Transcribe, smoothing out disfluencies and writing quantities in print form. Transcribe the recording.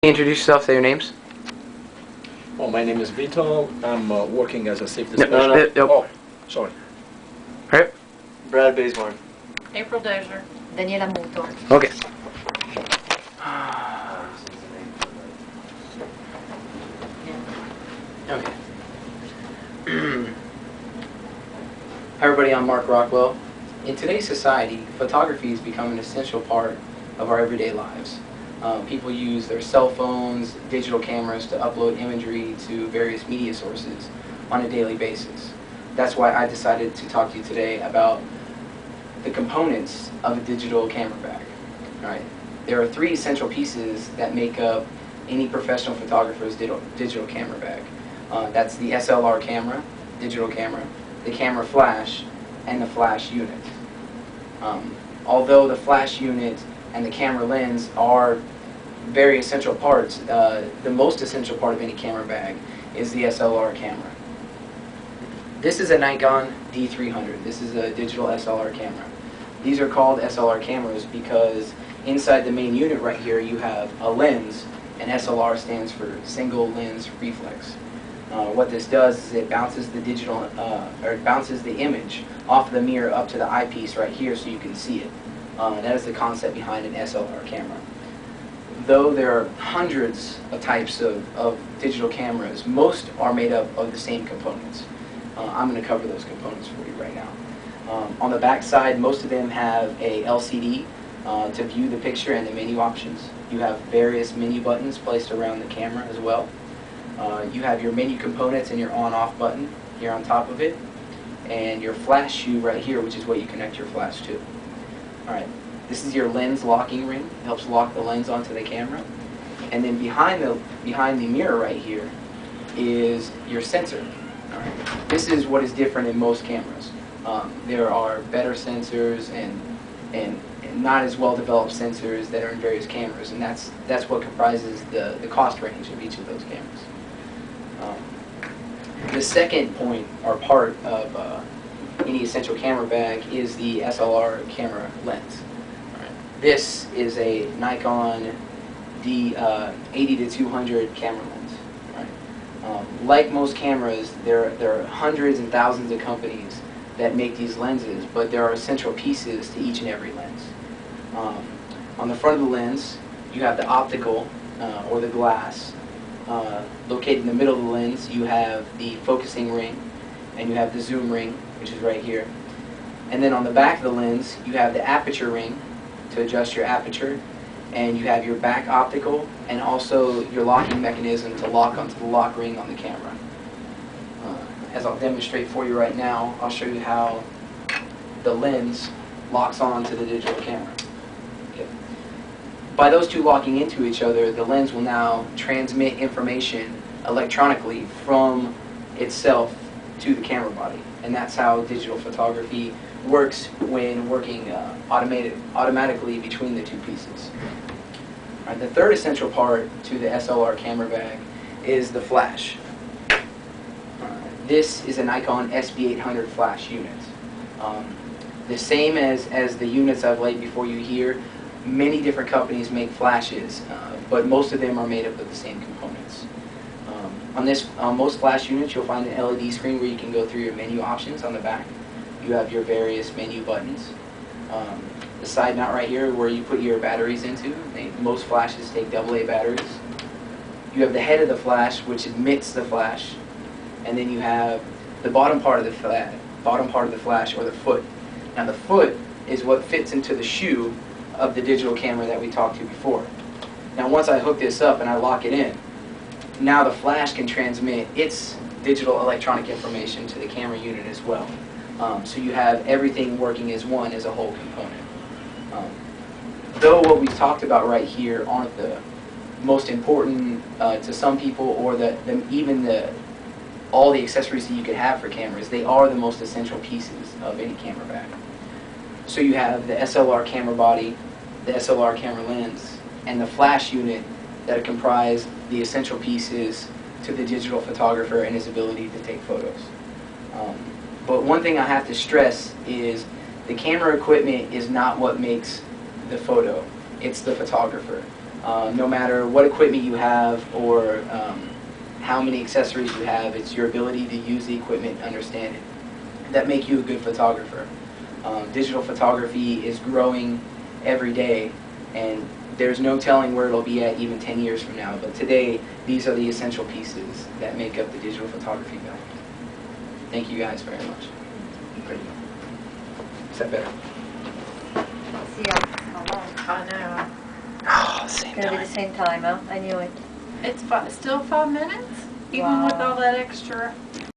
Introduce yourself, say your names. Oh, my name is Vito. I'm working as a safety No, specialist. Oh, sorry. Right. Brad Bazemore. April Dozier. Daniela Muto. Okay. Okay. Hi everybody, I'm Mark Rockwell. In today's society, photography has become an essential part of our everyday lives. People use their cell phones, digital cameras to upload imagery to various media sources on a daily basis. That's why I decided to talk to you today about the components of a digital camera bag. All right. There are three essential pieces that make up any professional photographer's digital camera bag. That's the SLR camera, digital camera, the camera flash, and the flash unit. Although the flash unit and the camera lens are very essential parts, the most essential part of any camera bag is the SLR camera. This is a Nikon D300. This is a digital SLR camera. These are called SLR cameras because inside the main unit right here you have a lens, and SLR stands for single lens reflex. What this does is it bounces the it bounces the image off the mirror up to the eyepiece right here so you can see it. That is the concept behind an SLR camera. Though there are hundreds of types of digital cameras, most are made up of the same components. I'm going to cover those components for you right now. On the back side, most of them have a LCD to view the picture and the menu options. You have various menu buttons placed around the camera as well. You have your menu components and your on-off button here on top of it, and your flash shoe right here, which is what you connect your flash to. Alright, this is your lens locking ring. It helps lock the lens onto the camera. And then behind the mirror right here is your sensor. Alright, this is what is different in most cameras. There are better sensors and not as well developed sensors that are in various cameras, and that's what comprises the cost range of each of those cameras. The second point or part of any essential camera bag is the SLR camera lens. Right. This is a Nikon D80-200 camera lens. Right. Like most cameras, there are hundreds and thousands of companies that make these lenses, but there are essential pieces to each and every lens. On the front of the lens, you have the optical or the glass. Located in the middle of the lens, you have the focusing ring, and you have the zoom ring, which is right here. And then on the back of the lens, you have the aperture ring to adjust your aperture, and you have your back optical, and also your locking mechanism to lock onto the lock ring on the camera. As I'll demonstrate for you right now, I'll show you how the lens locks on to the digital camera. Okay. By those two locking into each other, the lens will now transmit information electronically from itself to the camera body. And that's how digital photography works when working automatically between the two pieces. All right, the third essential part to the SLR camera bag is the flash. This is a Nikon SB800 flash unit. The same as the units I've laid before you here, many different companies make flashes, but most of them are made up of the same components. On most flash units, you'll find an LED screen where you can go through your menu options on the back. You have your various menu buttons. The side mount right here where you put your batteries into. Most flashes take AA batteries. You have the head of the flash, which emits the flash, and then you have the bottom part of the flash, or the foot. Now the foot is what fits into the shoe of the digital camera that we talked to before. Now once I hook this up and I lock it in, now the flash can transmit its digital electronic information to the camera unit as well. So you have everything working as one, as a whole component. Though what we've talked about right here aren't the most important to some people, or all the accessories that you could have for cameras, they are the most essential pieces of any camera bag. So you have the SLR camera body, the SLR camera lens, and the flash unit that comprise the essential pieces to the digital photographer and his ability to take photos. But one thing I have to stress is the camera equipment is not what makes the photo. It's the photographer. No matter what equipment you have or how many accessories you have, it's your ability to use the equipment and understand it that make you a good photographer. Digital photography is growing every day, and there's no telling where it'll be at even 10 years from now. But today, these are the essential pieces that make up the digital photography value. Thank you guys very much. Great. Is that better? See how long? I know. Oh, same It's gonna be the same time, huh? I knew it. It's still 5 minutes? Even with Wow. all that extra